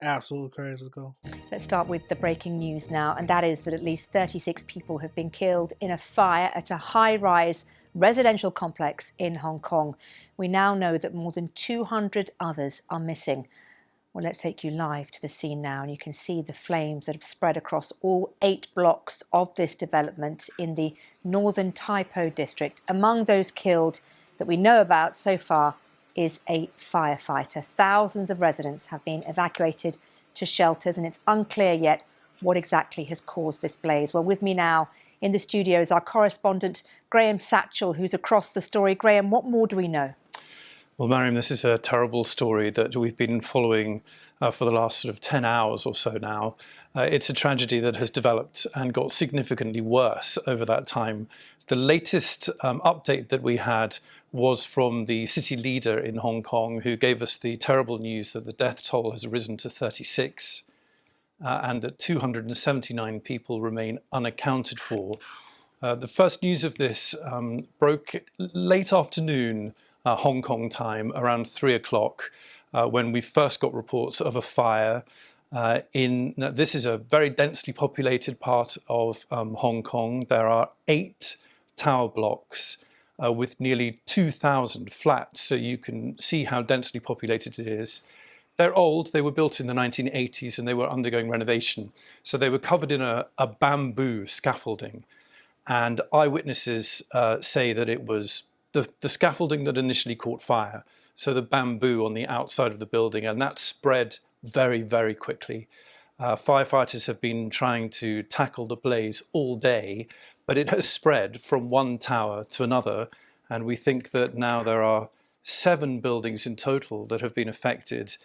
Absolutely crazy. Let's go. Let's start with the breaking news now, and that is that at least 36 people have been killed in a fire at a high-rise residential complex in Hong Kong. We now know that more than 200 others are missing. Well, let's take you live to the scene now, and you can see the flames that have spread across all 8 blocks of this development in the northern Tai Po district. Among those killed that we know about so far is a firefighter. Thousands of residents have been evacuated to shelters, and it's unclear yet what exactly has caused this blaze. Well, with me now in the studio is our correspondent, Graham Satchell, who's across the story. Graham, what more do we know? Well, Mariam, this is a terrible story that we've been following for the last sort of 10 hours or so now. It's a tragedy that has developed and got significantly worse over that time. The latest update that we had was from the city leader in Hong Kong, who gave us the terrible news that the death toll has risen to 36 and that 279 people remain unaccounted for. The first news of this broke late afternoon Hong Kong time, around 3 o'clock, when we first got reports of a fire this is a very densely populated part of Hong Kong. There are 8 tower blocks with nearly 2,000 flats, so you can see how densely populated it is. They're old, they were built in the 1980s and they were undergoing renovation. So they were covered in a bamboo scaffolding. And eyewitnesses say that it was the scaffolding that initially caught fire, so the bamboo on the outside of the building, and that spread very, very quickly. Firefighters have been trying to tackle the blaze all day, but it has spread from one tower to another, and we think that now there are 7 buildings in total that have been affected.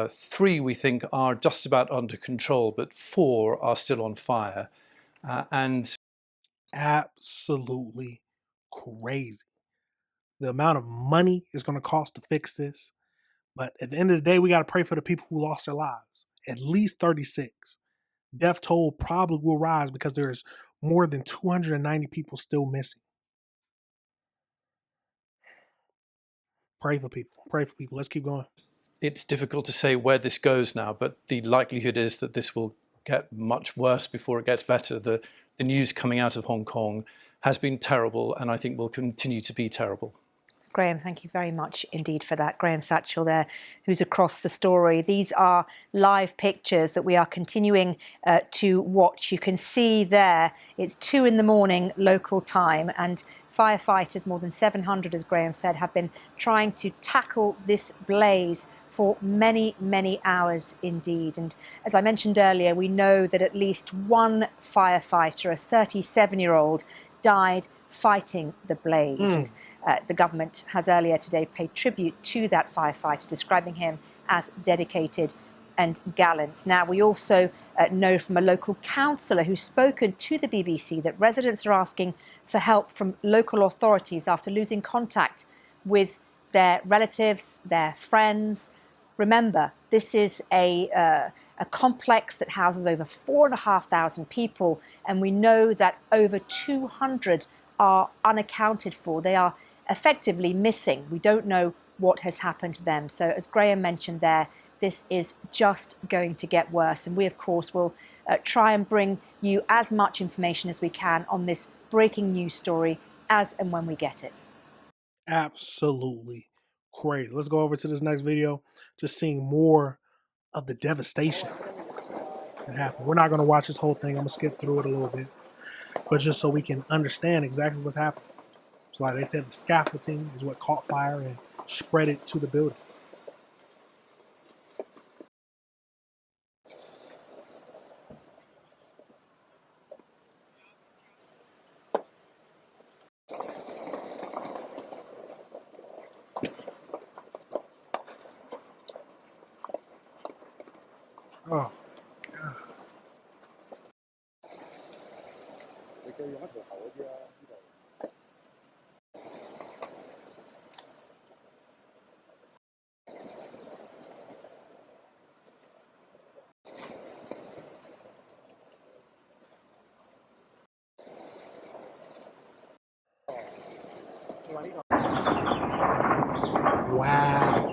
3 we think are just about under control, but 4 are still on fire. And Absolutely crazy. The amount of money it's going to cost to fix this. But at the end of the day, we got to pray for the people who lost their lives. At least 36. Death toll probably will rise because there's more than 290 people still missing. Pray for people. Pray for people. Let's keep going. It's difficult to say where this goes now, but the likelihood is that this will get much worse before it gets better. The news coming out of Hong Kong has been terrible, and I think will continue to be terrible. Graham, thank you very much indeed for that. Graham Satchell there, who's across the story. These are live pictures that we are continuing to watch. You can see there, it's 2 in the morning local time, and firefighters, more than 700, as Graham said, have been trying to tackle this blaze for many, many hours indeed. And as I mentioned earlier, we know that at least one firefighter, a 37-year-old, died fighting the blaze. And the government has earlier today paid tribute to that firefighter, describing him as dedicated and gallant. Now, we also know from a local councillor who's spoken to the BBC that residents are asking for help from local authorities after losing contact with their relatives, their friends. Remember, this is a complex that houses over 4,500 people, and we know that over 200 are unaccounted for. They are effectively missing. We don't know what has happened to them. So as Graham mentioned there, this is just going to get worse. And we, of course, will try and bring you as much information as we can on this breaking news story as and when we get it. Absolutely crazy. Let's go over to this next video, just seeing more of the devastation that happened. We're not going to watch this whole thing. I'm going to skip through it a little bit, but just so we can understand exactly what's happening. So like they said, the scaffolding is what caught fire and spread it to the buildings. Oh, God. Wow.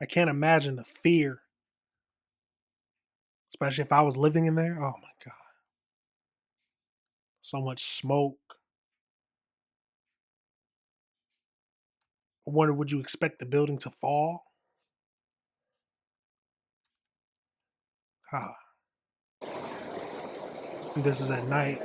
I can't imagine the fear, especially if I was living in there. Oh my God. So much smoke. I wonder, would you expect the building to fall? Ah, this is at night.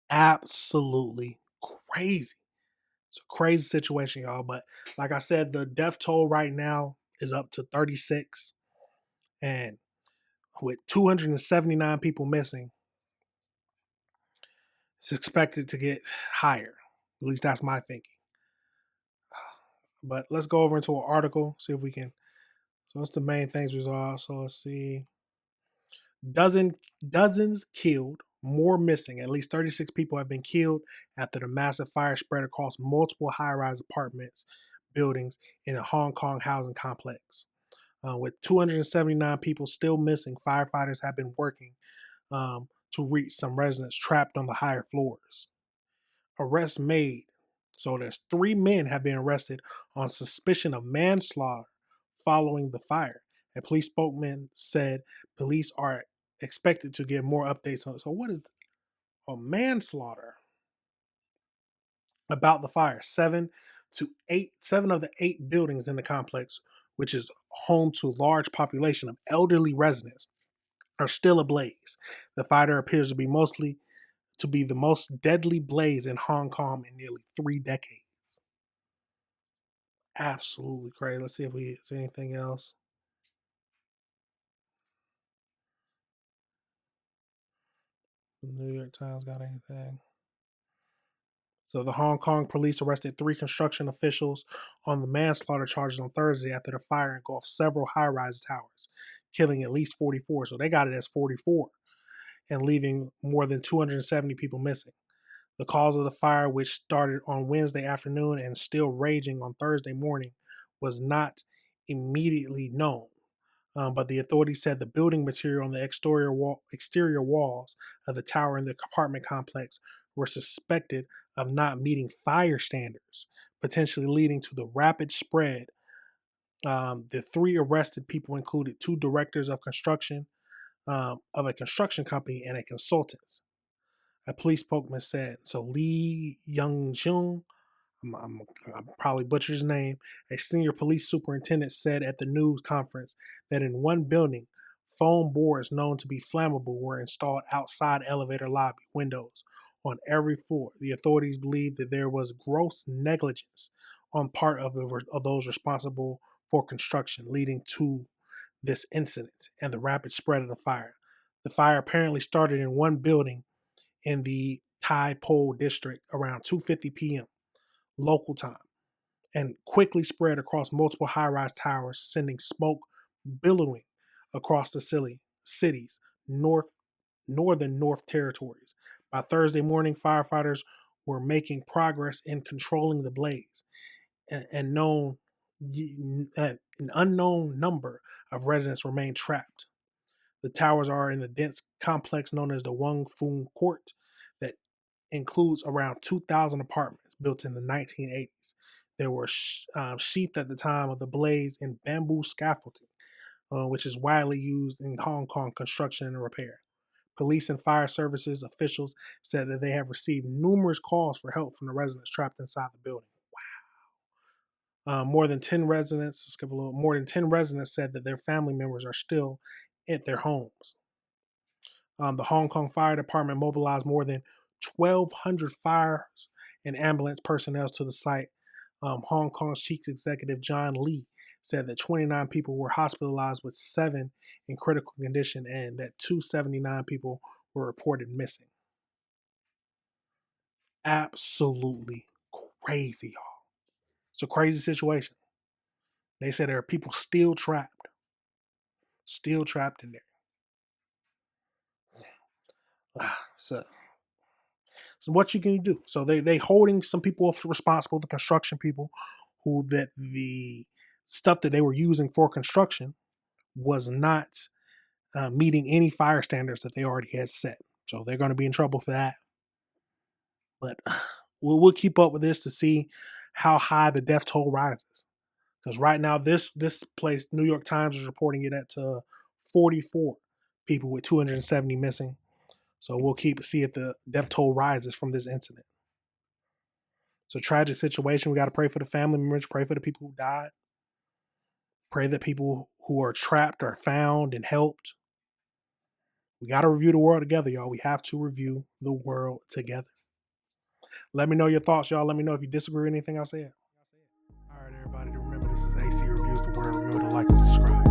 Absolutely crazy. It's a crazy situation, y'all. But like I said, the death toll right now is up to 36. And with 279 people missing, it's expected to get higher. At least that's my thinking. But let's go over into an article, see if we can. So what's the main things we saw? So let's see. Dozens killed, more missing. At least 36 people have been killed after the massive fire spread across multiple high-rise apartments buildings in a Hong Kong housing complex. With 279 people still missing, firefighters have been working to reach some residents trapped on the higher floors. Arrests made. So there's 3 men have been arrested on suspicion of manslaughter following the fire. A police spokesman said police are expected to get more updates on it. So what is a manslaughter? About the fire. 7 of the 8 buildings in the complex, which is home to a large population of elderly residents, are still ablaze. The fire appears to be the most deadly blaze in Hong Kong in nearly 3 decades. Absolutely crazy. Let's see if we see anything else. The New York Times got anything? So the Hong Kong police arrested 3 construction officials on the manslaughter charges on Thursday after the fire engulfed several high-rise towers, killing at least 44. So they got it as 44 and leaving more than 270 people missing. The cause of the fire, which started on Wednesday afternoon and still raging on Thursday morning, was not immediately known. But the authorities said the building material on the exterior walls of the tower in the apartment complex were suspected of not meeting fire standards, potentially leading to the rapid spread. The 3 arrested people included 2 directors of construction of a construction company and a consultant. A police spokesman said. So Lee Young Jung, I'm probably butchered his name, a senior police superintendent said at the news conference that in one building, foam boards known to be flammable were installed outside elevator lobby windows on every floor. The authorities believe that there was gross negligence on part of those responsible for construction, leading to this incident and the rapid spread of the fire. The fire apparently started in one building in the Tai Po district around 2:50 p.m. local time and quickly spread across multiple high-rise towers, sending smoke billowing across the city's northern North territories. By Thursday morning, firefighters were making progress in controlling the blaze, and an unknown number of residents remain trapped. The towers are in a dense complex known as the Wong Fung Court that includes around 2,000 apartments built in the 1980s. They were sheathed at the time of the blaze in bamboo scaffolding, which is widely used in Hong Kong construction and repair. Police and fire services officials said that they have received numerous calls for help from the residents trapped inside the building. More than 10 residents, skip a little, more than 10 residents said that their family members are still at their homes. The Hong Kong Fire Department mobilized more than 1,200 fires and ambulance personnel to the site. Hong Kong's chief executive John Lee said that 29 people were hospitalized with 7 in critical condition and that 279 people were reported missing. Absolutely crazy, y'all. It's a crazy situation. They said there are people still trapped. still trapped in there. So what you can do? So they holding some people responsible, the construction people, who that the stuff that they were using for construction was not meeting any fire standards that they already had set. So they're going to be in trouble for that. But we'll keep up with this to see how high the death toll rises. Because right now, this place, New York Times, is reporting it at 44 people with 270 missing. So we'll see if the death toll rises from this incident. It's a tragic situation. We got to pray for the family members, pray for the people who died, pray that people who are trapped are found and helped. We got to review the world together, y'all. We have to review the world together. Let me know your thoughts, y'all. Let me know if you disagree with anything I said. All right, everybody. Remember, this is AC Reviews the World. Remember to like and subscribe.